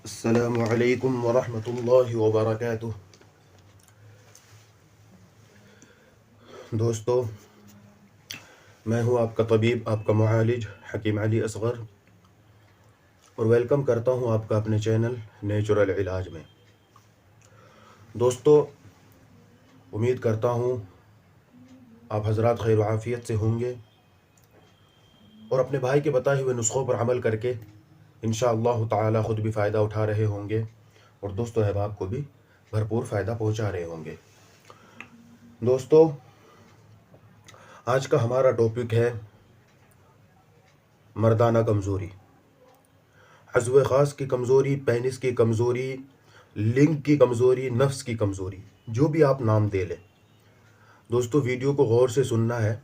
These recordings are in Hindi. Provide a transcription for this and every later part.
अस्सलामु अलैकुम वरहमतुल्लाहि वबरकातुह। दोस्तों, मैं हूं आपका तबीब, आपका मुआलिज हकीम अली असगर, और वेलकम करता हूं आपका अपने चैनल नेचुरल इलाज में। दोस्तों, उम्मीद करता हूं आप हजरात खैर आफियत से होंगे और अपने भाई के बताए हुए नुस्खों पर अमल करके इंशाअल्लाह ताला ख़ुद भी फ़ायदा उठा रहे होंगे और दोस्तों अहबाब को भी भरपूर फ़ायदा पहुंचा रहे होंगे। दोस्तों, आज का हमारा टॉपिक है मर्दाना कमज़ोरी, अज़्व ख़ास की कमज़ोरी, पेनिस की कमज़ोरी, लिंग की कमज़ोरी, नफ्स की कमज़ोरी, जो भी आप नाम दे लें। दोस्तों, वीडियो को गौर से सुनना है।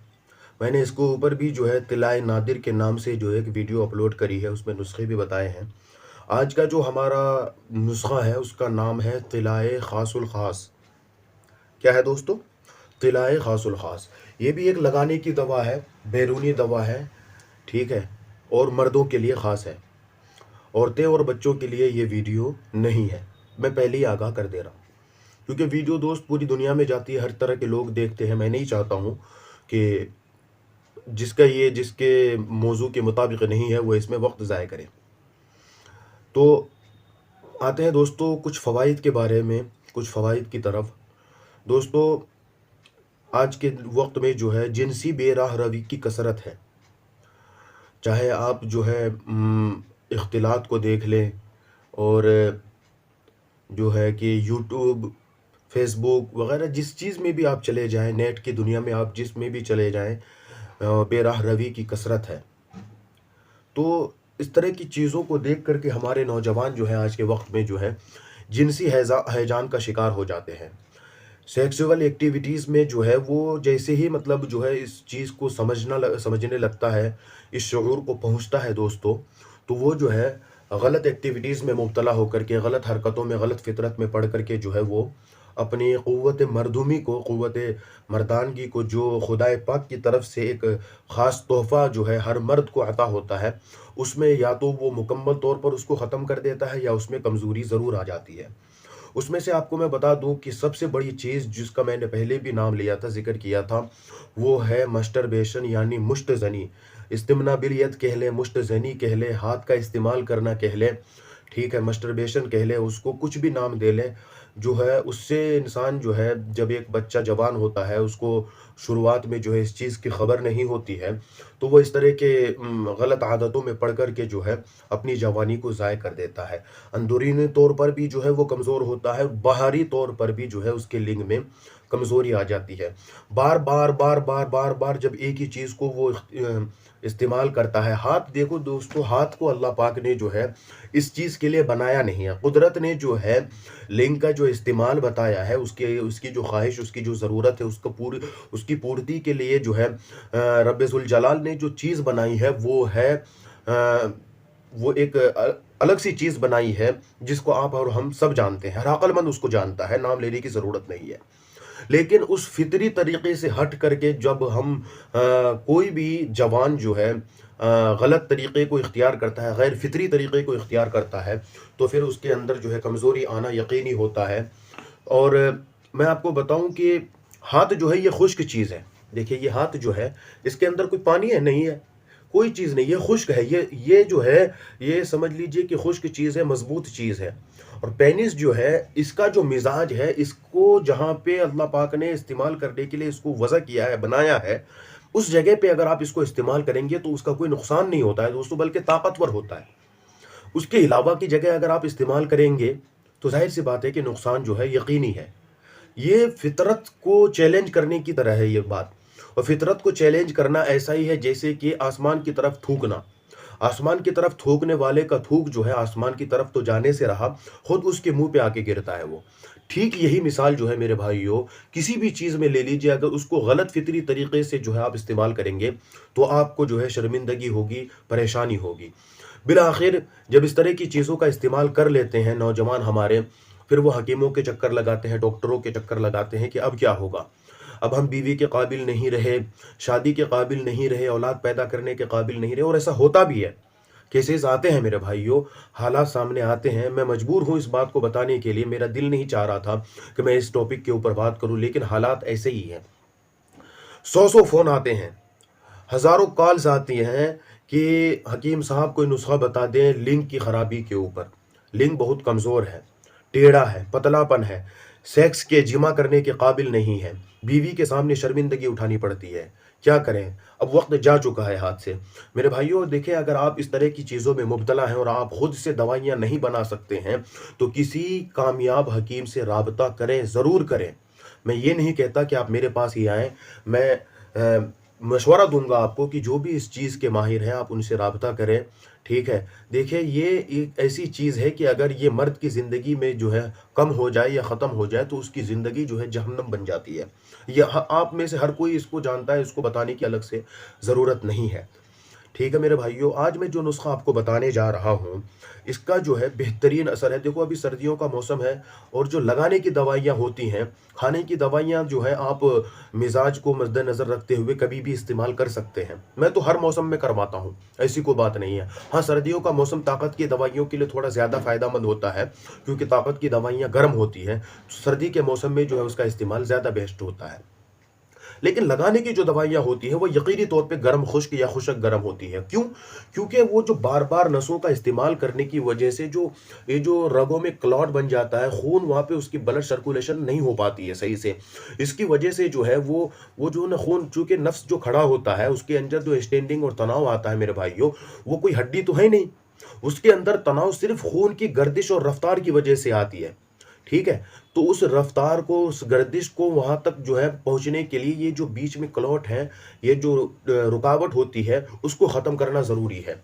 मैंने इसके ऊपर भी जो है तिलाए नादिर के नाम से जो एक वीडियो अपलोड करी है, उसमें नुस्खे भी बताए हैं। आज का जो हमारा नुस्खा है उसका नाम है तिलाए ख़ासुल ख़ास। क्या है दोस्तों? तिलाए ख़ासुल ख़ास। ये भी एक लगाने की दवा है, बैरूनी दवा है, ठीक है, और मर्दों के लिए ख़ास है। औरतें और बच्चों के लिए ये वीडियो नहीं है, मैं पहले ही आगाह कर दे रहा हूँ, क्योंकि वीडियो दोस्त पूरी दुनिया में जाती है, हर तरह के लोग देखते हैं। मैं नहीं चाहता हूँ कि जिसके मौजू के मुताबिक नहीं है वो इसमें वक्त ज़ाय करे। तो आते हैं दोस्तों कुछ फ़वाइद के बारे में, कुछ फ़वाइद की तरफ। दोस्तों, आज के वक्त में जो है जिनसी बेराह रवी की कसरत है। चाहे आप जो है इख्तिलात को देख लें, और जो है कि यूट्यूब, फेसबुक वगैरह जिस चीज़ में भी आप चले जाएं, नेट की दुनिया में आप जिस में भी चले जाएं, बेराह रवी की कसरत है। तो इस तरह की चीज़ों को देख कर के हमारे नौजवान जो है आज के वक्त में जो है जिनसी हैजान का शिकार हो जाते हैं। सेक्सुअल एक्टिविटीज़ में जो है वो जैसे ही मतलब जो है इस चीज़ को समझने लगता है, इस शऊर को पहुंचता है दोस्तों, तो वो जो है गलत एक्टिविटीज़ में मुब्तला होकर के, गलत हरकतों में, गलत फितरत में पड़ कर के जो है वो अपनी क़ुव्वत मर्दूमी को, क़ुव्वत मर्दानगी को, जो खुदाए पाक की तरफ से एक ख़ास तोहफ़ा जो है हर मर्द को अता होता है, उसमें या तो वो मुकम्मल तौर पर उसको ख़त्म कर देता है या उसमें कमज़ोरी ज़रूर आ जाती है। उसमें से आपको मैं बता दूं कि सबसे बड़ी चीज़ जिसका मैंने पहले भी नाम लिया था, ज़िक्र किया था, वो है मस्टरबेशन, यानी मुश्तज़नी। इस्तिमना बिल यद कह लें, मुश्तज़नी कह लें, हाथ का इस्तेमाल करना कह लें, ठीक है, मस्टरबेशन कह लें, उसको कुछ भी नाम दे लें। जो है उससे इंसान जो है, जब एक बच्चा जवान होता है, उसको शुरुआत में जो है इस चीज़ की खबर नहीं होती है, तो वो इस तरह के गलत आदतों में पड़ कर के जो है अपनी जवानी को ज़ाय कर देता है। अंदरूनी तौर पर भी जो है वो कमज़ोर होता है, बाहरी तौर पर भी जो है उसके लिंग में कमज़ोरी आ जाती है। बार बार बार बार बार बार जब एक ही चीज़ को वो इस्तेमाल करता है। हाथ देखो दोस्तों, हाथ को अल्लाह पाक ने जो है इस चीज़ के लिए बनाया नहीं है। कुदरत ने जो है लिंग का जो इस्तेमाल बताया है, उसकी जो ख्वाहिश, उसकी जो ज़रूरत है, उसकी पूर्ति के लिए जो है रब्बे ज़ुल जलाल ने जो चीज़ बनाई है वो है वो एक अलग सी चीज़ बनाई है, जिसको आप और हम सब जानते हैं, हर अक्लमंद उसको जानता है, नाम लेने की ज़रूरत नहीं है। लेकिन उस फितरी तरीके से हट करके जब हम कोई भी जवान जो है गलत तरीके को इख्तियार करता है, गैर फितरी तरीके को इख्तियार करता है, तो फिर उसके अंदर जो है कमज़ोरी आना यकीनी होता है। और मैं आपको बताऊं कि हाथ जो है ये खुश्क चीज़ है। देखिए, ये हाथ जो है इसके अंदर कोई पानी है? नहीं है, कोई चीज़ नहीं, ये खुश्क है। ये जो है, ये समझ लीजिए कि खुश्क चीज़ है, मजबूत चीज़ है। और पेनिस जो है, इसका जो मिजाज है, इसको जहाँ पे अल्लाह पाक ने इस्तेमाल करने के लिए इसको वज़ा किया है, बनाया है, उस जगह पे अगर आप इसको इस्तेमाल करेंगे तो उसका कोई नुकसान नहीं होता है दोस्तों, बल्कि ताकतवर होता है। उसके अलावा की जगह अगर आप इस्तेमाल करेंगे तो जाहिर सी बात है कि नुकसान जो है यकीनी है। ये फितरत को चैलेंज करने की तरह है ये बात। और फितरत को चैलेंज करना ऐसा ही है जैसे कि आसमान की तरफ थूकना। आसमान की तरफ थूकने वाले का थूक जो है आसमान की तरफ तो जाने से रहा, खुद उसके मुंह पे आके गिरता है वो। ठीक यही मिसाल जो है मेरे भाइयों, किसी भी चीज़ में ले लीजिए, अगर उसको गलत फितरी तरीके से जो है आप इस्तेमाल करेंगे तो आपको जो है शर्मिंदगी होगी, परेशानी होगी। बिल आखिर जब इस तरह की चीज़ों का इस्तेमाल कर लेते हैं नौजवान हमारे, फिर वो हकीमों के चक्कर लगाते हैं, डॉक्टरों के चक्कर लगाते हैं कि अब क्या होगा, अब हम बीवी के काबिल नहीं रहे, शादी के काबिल नहीं रहे, औलाद पैदा करने के काबिल नहीं रहे। और ऐसा होता भी है, केसेस आते हैं मेरे भाइयों, हालात सामने आते हैं। मैं मजबूर हूँ इस बात को बताने के लिए, मेरा दिल नहीं चाह रहा था कि मैं इस टॉपिक के ऊपर बात करूँ, लेकिन हालात ऐसे ही हैं। सौ सौ फ़ोन आते हैं, हज़ारों कॉल्स आती हैं कि हकीम साहब कोई नुस्खा बता दें लिंग की खराबी के ऊपर। लिंग बहुत कमज़ोर है, टेढ़ा है, पतलापन है, सेक्स के जिमा करने के काबिल नहीं है, बीवी के सामने शर्मिंदगी उठानी पड़ती है। क्या करें? अब वक्त जा चुका है हाथ से। मेरे भाइयों देखिए, अगर आप इस तरह की चीज़ों में मुब्तला हैं और आप खुद से दवाइयाँ नहीं बना सकते हैं, तो किसी कामयाब हकीम से राबता करें, ज़रूर करें। मैं ये नहीं कहता कि आप मेरे पास ही आएँ। मैं मशवरा दूँगा आपको कि जो भी इस चीज़ के माहिर हैं, आप उनसे राब्ता करें, ठीक है? देखिए, ये एक ऐसी चीज़ है कि अगर ये मर्द की ज़िंदगी में जो है कम हो जाए या ख़त्म हो जाए, तो उसकी ज़िंदगी जो है जहन्नम बन जाती है। ये आप में से हर कोई इसको जानता है, इसको बताने की अलग से ज़रूरत नहीं है। ठीक है मेरे भाइयों, आज मैं जो नुस्खा आपको बताने जा रहा हूँ, इसका जो है बेहतरीन असर है। देखो, अभी सर्दियों का मौसम है और जो लगाने की दवाइयाँ होती हैं, खाने की दवाइयाँ जो है आप मिजाज को मद्देनज़र रखते हुए कभी भी इस्तेमाल कर सकते हैं। मैं तो हर मौसम में करवाता हूँ, ऐसी कोई बात नहीं है। हाँ, सर्दियों का मौसम ताकत की दवाइयों के लिए थोड़ा ज़्यादा फ़ायदेमंद होता है, क्योंकि ताकत की दवाइयाँ गर्म होती हैं। सर्दी के मौसम में जो है उसका इस्तेमाल ज़्यादा बेस्ट होता है। लेकिन लगाने की जो दवाइयाँ होती हैं, वो यकीनी तौर पे गर्म खुश्क या खुशक गर्म होती है। क्यों? क्योंकि वो जो बार-बार नसों का इस्तेमाल करने की वजह से जो रगों में क्लॉट बन जाता है, खून वहाँ पे उसकी ब्लड सर्कुलेशन नहीं हो पाती है सही से। इसकी वजह से जो है वो जो ना खून, चूँकि नफ्स जो खड़ा होता है, उसके अंदर जो स्टेंडिंग और तनाव आता है मेरे भाइयों, वो कोई हड्डी तो है नहीं। उसके अंदर तनाव सिर्फ़ खून की गर्दिश और रफ़्तार की वजह से आती है। ठीक है? तो उस रफ्तार को, उस गर्दिश को वहाँ तक जो है पहुँचने के लिए ये जो बीच में क्लॉट है, ये जो रुकावट होती है, उसको ख़त्म करना ज़रूरी है।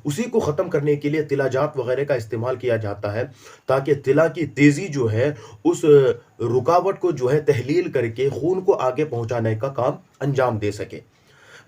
उसी को ख़त्म करने के लिए तिलाजात वग़ैरह का इस्तेमाल किया जाता है, ताकि तिला की तेज़ी जो है उस रुकावट को जो है तहलील करके खून को आगे पहुँचाने का काम अंजाम दे सके।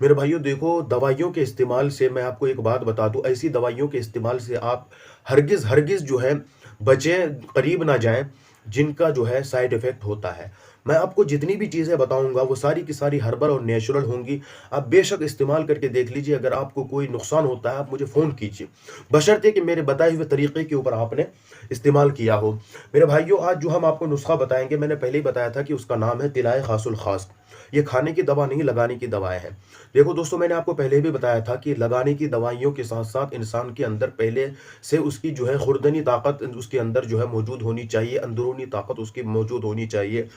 मेरे भाइयों देखो, दवाइयों के इस्तेमाल से मैं आपको एक बात बता दूँ, ऐसी दवाइयों के इस्तेमाल से आप हरगिज़ जो है बचें, करीब ना जाएँ, जिनका जो है साइड इफ़ेक्ट होता है। मैं आपको जितनी भी चीज़ें बताऊँगा, वो सारी की सारी हर्बल और नेचुरल होंगी। आप बेशक इस्तेमाल करके देख लीजिए, अगर आपको कोई नुकसान होता है, आप मुझे फ़ोन कीजिए, बशर्ते कि मेरे बताए हुए तरीक़े के ऊपर आपने इस्तेमाल किया हो। मेरे भाइयों, आज जो हम आपको नुस्ख़ा बताएँगे, मैंने पहले ही बताया था कि उसका नाम है तिलाए ख़ासुल ख़ास। ये खाने की दवा नहीं, लगाने की दवाएँ हैं। देखो दोस्तों, मैंने आपको पहले भी बताया था कि लगाने की दवाइयों के साथ-साथ इंसान के अंदर पहले से उसकी जो है खुर्दनी ताकत उसके अंदर जो है मौजूद होनी चाहिए, अंदरूनी ताकत उसकी मौजूद होनी चाहिए।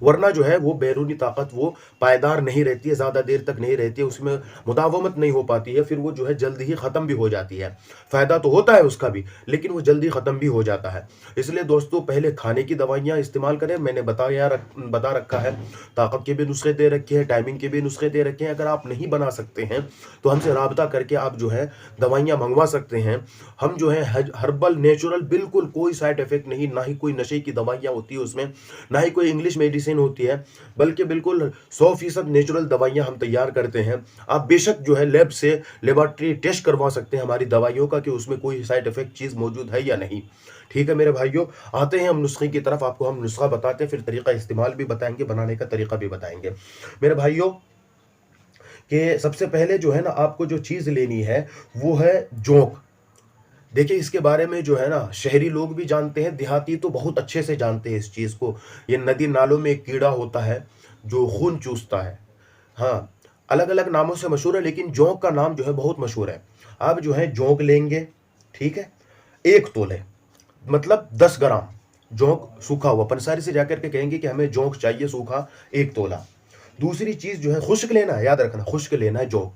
वरना जो है वो बैरूनी ताकत वो पायदार नहीं रहती है, ज़्यादा देर तक नहीं रहती है, उसमें मुदावमत नहीं हो पाती है, फिर वो जो है जल्दी ही ख़त्म भी हो जाती है। फ़ायदा तो होता है उसका भी, लेकिन वो जल्दी ख़त्म भी हो जाता है। इसलिए दोस्तों, पहले खाने की दवाइयाँ इस्तेमाल करें। मैंने बता रखा है, ताकत के भी नुस्खे दे रखे हैं, टाइमिंग के भी नुस्खे दे रखे हैं। अगर आप नहीं बना सकते हैं, तो हमसे राब्ता करके आप जो है दवाइयाँ मँगवा सकते हैं। हम जो है हर्बल, नेचुरल, बिल्कुल कोई साइड इफ़ेक्ट नहीं, ना ही कोई नशे की दवाइयाँ होती है उसमें, ना ही कोई इंग्लिश मेडिसिन होती है, बल्कि बिल्कुल 100% नेचुरल दवाइयाँ हम तैयार करते हैं। आप बेशक जो है लैब से लेबॉरेटरी टेस्ट करवा सकते हैं हमारी दवाइयों का, कि उसमें कोई साइड इफ़ेक्ट चीज़ मौजूद है या नहीं। ठीक है मेरे भाइयों, आते हैं हम नुस्खे की तरफ। आपको हम नुस्खा बताते हैं, फिर तरीका इस्तेमाल भी बताएँगे, बनाने का तरीका भी बताएँगे। मेरे भाइयों, कि सबसे पहले जो है ना, आपको जो चीज़ लेनी है, वो है जोंक। देखिए, इसके बारे में जो है ना, शहरी लोग भी जानते हैं, देहाती तो बहुत अच्छे से जानते हैं इस चीज़ को। ये नदी नालों में एक कीड़ा होता है जो खून चूसता है। हाँ, अलग-अलग नामों से मशहूर है, लेकिन जोंक का नाम जो है बहुत मशहूर है। आप जो है जोंक लेंगे, ठीक है? 1 तोले, मतलब 10 ग्राम जोंक सूखा हुआ। पंसारी से जाकर के कहेंगे कि हमें जोंक चाहिए सूखा 1 तोला। दूसरी चीज़ जो है खुश्क लेना है, याद रखना, खुश्क लेना है जोंक।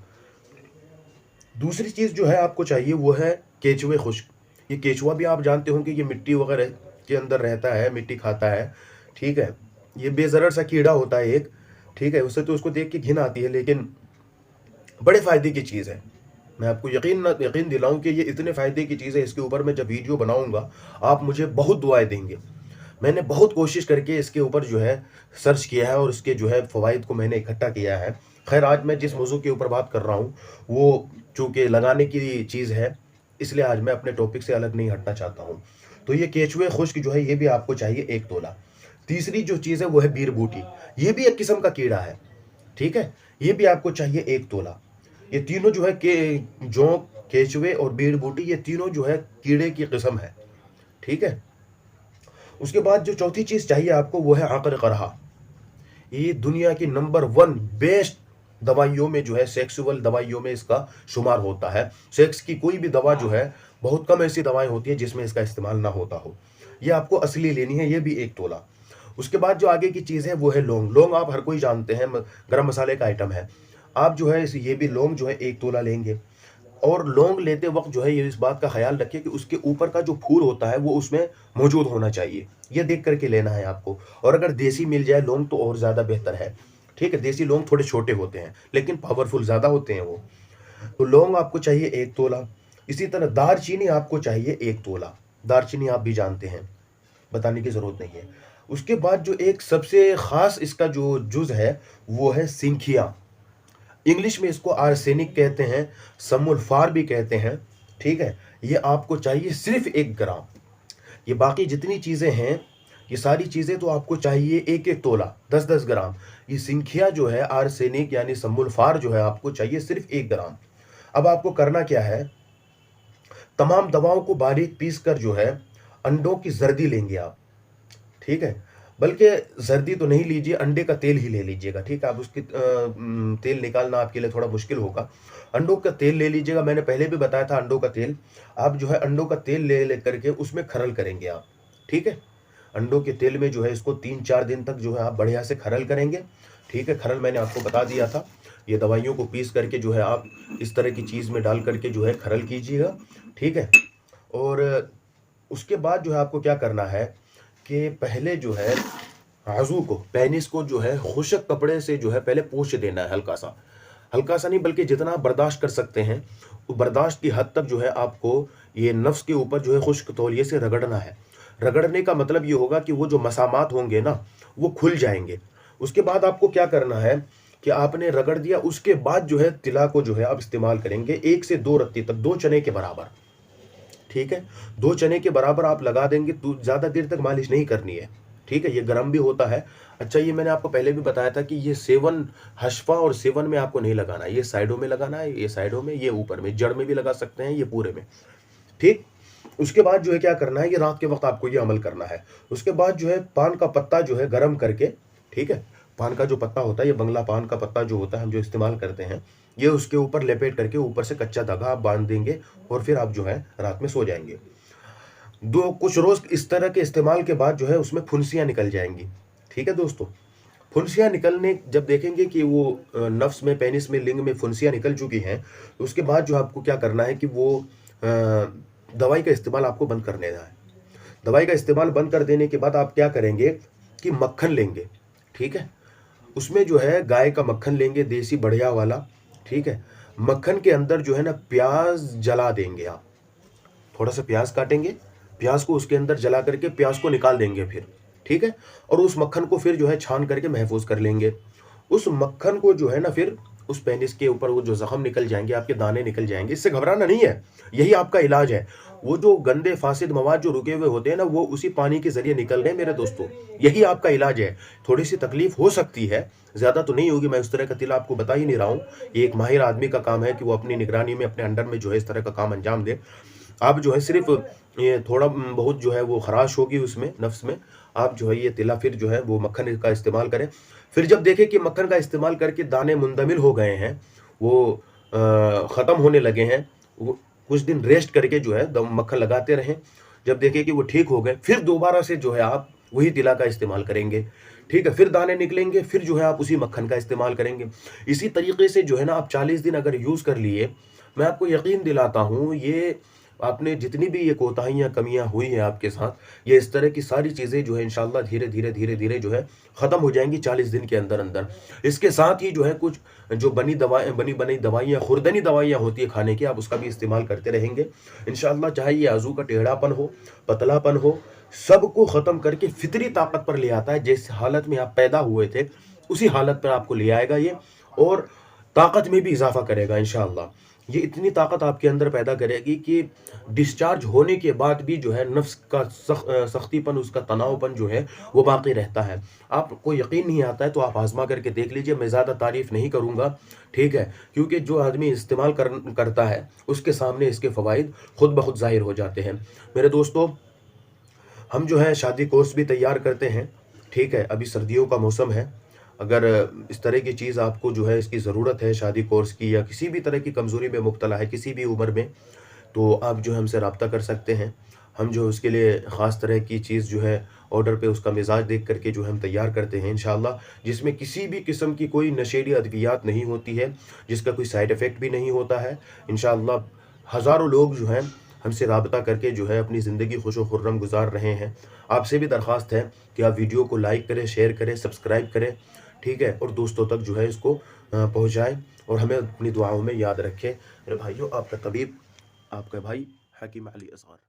दूसरी चीज़ जो है आपको चाहिए, वो है केचुए खुश्क। ये केचुआ भी आप जानते होंगे, ये मिट्टी वगैरह के अंदर रहता है, मिट्टी खाता है, ठीक है? ये बेज़रर सा कीड़ा होता है एक, ठीक है? उससे तो उसको देख के घिन आती है, लेकिन बड़े फ़ायदे की चीज़ है। मैं आपको यकीन दिलाऊँ कि ये इतने फ़ायदे की चीज़ है, इसके ऊपर मैं जब वीडियो बनाऊँगा, आप मुझे बहुत दुआएँ देंगे। मैंने बहुत कोशिश करके इसके ऊपर जो है सर्च किया है और इसके जो है फ़वाइद को मैंने इकट्ठा किया है। ख़ैर, आज मैं जिस मौज़ू के ऊपर बात कर रहा हूँ, वो चूँकि लगाने की चीज़ है, इसलिए आज मैं अपने टॉपिक से अलग नहीं हटना चाहता हूँ। तो ये केचुए खुश्क जो है, ये भी आपको चाहिए 1 तोला। तीसरी जो चीज़ है, वो है बीर बूटी। ये भी एक किस्म का कीड़ा है, ठीक है? ये भी आपको चाहिए 1 तोला। ये तीनों जो है के जोंक, केचुए और बीड़ बूटी, ये तीनों जो है कीड़े की किस्म है। ठीक है। उसके बाद जो चौथी चीज चाहिए आपको वो है आकर करहा। ये दुनिया की नंबर 1 बेस्ट दवाइयों में जो है, सेक्सुअल दवाइयों में इसका शुमार होता है। सेक्स की कोई भी दवा जो है, बहुत कम ऐसी दवाएं होती है जिसमें इसका इस्तेमाल ना होता हो। ये आपको असली लेनी है, ये भी 1 तोला। उसके बाद जो आगे की चीज़ है वो है लौंग। लौंग आप हर कोई जानते हैं, गरम मसाले का आइटम है। आप जो है ये भी लौंग जो है 1 तोला लेंगे। और लौंग लेते वक्त जो है ये इस बात का ख्याल रखिए कि उसके ऊपर का जो फूल होता है वो उसमें मौजूद होना चाहिए। ये देख करके लेना है आपको। और अगर देसी मिल जाए लौंग तो और ज़्यादा बेहतर है। ठीक है। देसी लौंग थोड़े छोटे होते हैं लेकिन पावरफुल ज़्यादा होते हैं वो। तो लौंग आपको चाहिए 1 तोला। इसी तरह दारचीनी आपको चाहिए 1 तोला। दारचीनी आप भी जानते हैं, बताने की ज़रूरत नहीं है। उसके बाद जो एक सबसे ख़ास इसका जो जुज़ है वो है सिंखिया। इंग्लिश में इसको आर्सेनिक कहते हैं, समुल्फार भी कहते हैं। ठीक है। ये आपको चाहिए सिर्फ 1 ग्राम। ये बाकी जितनी चीज़ें हैं, ये सारी चीज़ें तो आपको चाहिए 1-1 तोला, 10-10 ग्राम। ये सिंखिया जो है, आर्सेनिक यानी समुल्फार जो है, आपको चाहिए सिर्फ 1 ग्राम। अब आपको करना क्या है, तमाम दवाओं को बारीक पीस कर जो है अंडों की जर्दी लेंगे आप। ठीक है। बल्कि जर्दी तो नहीं लीजिए, अंडे का तेल ही ले लीजिएगा। ठीक है। आप उसकी तेल निकालना आपके लिए थोड़ा मुश्किल होगा। अंडों का तेल ले लीजिएगा। मैंने पहले भी बताया था अंडों का तेल। आप जो है अंडों का तेल ले करके उसमें खरल करेंगे आप। ठीक है। अंडों के तेल में जो है इसको 3-4 दिन तक जो है आप बढ़िया से खरल करेंगे। ठीक है। खरल मैंने आपको बता दिया था। ये दवाइयों को पीस करके जो है आप इस तरह की चीज़ में डाल करके जो है खरल कीजिएगा। ठीक है। और उसके बाद जो है आपको क्या करना है कि पहले जो है आजू को, पेनिस को जो है खुशक कपड़े से जो है पहले पोंछ देना है, हल्का सा नहीं बल्कि जितना आप बर्दाश्त कर सकते हैं वो बर्दाश्त की हद तक जो है आपको ये नफ्स के ऊपर जो है खुश्क तौलिए से रगड़ना है। रगड़ने का मतलब ये होगा कि वो जो मसामात होंगे ना वो खुल जाएंगे। उसके बाद आपको क्या करना है कि आपने रगड़ दिया, उसके बाद जो है तिला को जो है आप इस्तेमाल करेंगे 1 से 2 रत्ती तक, 2 चने के बराबर। ठीक है। 2 चने के बराबर आप लगा देंगे तो ज़्यादा देर तक मालिश नहीं करनी है। ठीक है। ये गर्म भी होता है। अच्छा, ये मैंने आपको पहले भी बताया था कि ये सेवन, हशफा और सेवन में आपको नहीं लगाना है, ये साइडों में लगाना है, ये साइडों में, ये ऊपर में, जड़ में भी लगा सकते हैं, ये पूरे में। ठीक। उसके बाद जो है क्या करना है, ये रात के वक्त आपको ये अमल करना है। उसके बाद जो है पान का पत्ता जो है गर्म करके, ठीक है, पान का जो पत्ता होता है, ये बंगला पान का पत्ता जो होता है हम जो इस्तेमाल करते हैं, ये उसके ऊपर लपेट करके ऊपर से कच्चा धागा आप बांध देंगे और फिर आप जो है रात में सो जाएंगे। कुछ रोज इस तरह के इस्तेमाल के बाद जो है उसमें फुंसियाँ निकल जाएंगी। ठीक है दोस्तों। फुंसियाँ निकलने जब देखेंगे कि वो नफ्स में, पेनिस में, लिंग में फुंसियाँ निकल चुकी हैं, तो उसके बाद जो आपको क्या करना है कि वो दवाई का इस्तेमाल आपको बंद कर देना है। दवाई का इस्तेमाल बंद कर देने के बाद आप क्या करेंगे कि मक्खन लेंगे। ठीक है। उसमें जो है गाय का मक्खन लेंगे, देसी बढ़िया वाला। ठीक है। मक्खन के अंदर जो है ना प्याज जला देंगे आप। थोड़ा सा प्याज काटेंगे, प्याज को उसके अंदर जला करके प्याज को निकाल देंगे फिर। ठीक है। और उस मक्खन को फिर जो है छान करके महफूज कर लेंगे। उस मक्खन को जो है ना फिर उस पेनिस के ऊपर वो जो जख्म निकल जाएंगे, आपके दाने निकल जाएंगे, इससे घबराना नहीं है, यही आपका इलाज है। वो जो गंदे फासिद मवाद जो रुके हुए होते हैं ना, वो उसी पानी के जरिए निकल रहे हैं मेरे दोस्तों, यही आपका इलाज है। थोड़ी सी तकलीफ हो सकती है, ज़्यादा तो नहीं होगी। मैं उस तरह का तिला आपको बता ही नहीं रहा हूँ। ये एक माहिर आदमी का काम है कि वो अपनी निगरानी में, अपने अंडर में जो है इस तरह का काम अंजाम दे। आप जो है सिर्फ ये थोड़ा बहुत जो है वो खराश होगी उसमें, नफ्स में, आप जो है ये तिला फिर जो है वो मक्खन का इस्तेमाल करें। फिर जब देखें कि मक्खन का इस्तेमाल करके दाने मुंदमिल हो गए हैं, वो ख़त्म होने लगे हैं, वो कुछ दिन रेस्ट करके जो है दम मक्खन लगाते रहें। जब देखें कि वो ठीक हो गए, फिर दोबारा से जो है आप वही तिला का इस्तेमाल करेंगे। ठीक है। फिर दाने निकलेंगे, फिर जो है आप उसी मक्खन का इस्तेमाल करेंगे। इसी तरीके से जो है ना आप 40 दिन अगर यूज़ कर लिए, मैं आपको यकीन दिलाता हूँ, ये आपने जितनी भी ये कोताहियाँ, कमियाँ हुई हैं आपके साथ, ये इस तरह की सारी चीज़ें जो है इंशाअल्लाह धीरे धीरे धीरे धीरे जो है ख़त्म हो जाएंगी 40 दिन के अंदर अंदर। इसके साथ ही जो है कुछ जो बनी बनाई दवाइयाँ, खुरदनी दवाइयाँ होती है खाने की, आप उसका भी इस्तेमाल करते रहेंगे इंशाअल्लाह। चाहे ये आजू का टेढ़ापन हो, पतलापन हो, सबको ख़त्म करके फितरी ताकत पर ले आता है। जिस हालत में आप पैदा हुए थे उसी हालत पर आपको ले आएगा ये, और ताकत में भी इजाफा करेगा इंशाअल्लाह। ये इतनी ताकत आपके अंदर पैदा करेगी कि डिस्चार्ज होने के बाद भी जो है नफ्स का सख्तीपन, उसका तनावपन जो है वो बाकी रहता है। आपको यकीन नहीं आता है तो आप आज़मा करके देख लीजिए, मैं ज़्यादा तारीफ़ नहीं करूँगा, ठीक है? क्योंकि जो आदमी इस्तेमाल करता है, उसके सामने इसके फ़वाइद खुद ब खुद ज़ाहिर हो जाते हैं। मेरे दोस्तों, हम जो है शादी कोर्स भी तैयार करते हैं, ठीक है? अभी सर्दियों का मौसम है, अगर इस तरह की चीज़ आपको जो है इसकी ज़रूरत है शादी कोर्स की, या किसी भी तरह की कमज़ोरी में मुब्तला है, किसी भी उम्र में, तो आप जो है हमसे राब्ता कर सकते हैं। हम जो उसके लिए ख़ास तरह की चीज़ जो है ऑर्डर पे उसका मिज़ाज देख कर के जो है हम तैयार करते हैं इंशाअल्लाह, जिसमें किसी भी किस्म की कोई नशीली अद्वियात नहीं होती है, जिसका कोई साइड इफ़ेक्ट भी नहीं होता है। इंशाअल्लाह हज़ारों लोग जो हैं हमसे राब्ता करके जो है अपनी ज़िंदगी खुश व खुर्रम गुज़ार रहे हैं। आपसे भी दरख्वास्त है कि आप वीडियो को लाइक करें, शेयर करें, सब्सक्राइब करें, ठीक है? और दोस्तों तक जो है इसको पहुँचाएँ और हमें अपनी दुआओं में याद रखें। मेरे भाइयों, आपका तबीब, आपका भाई हकीम अली असगर।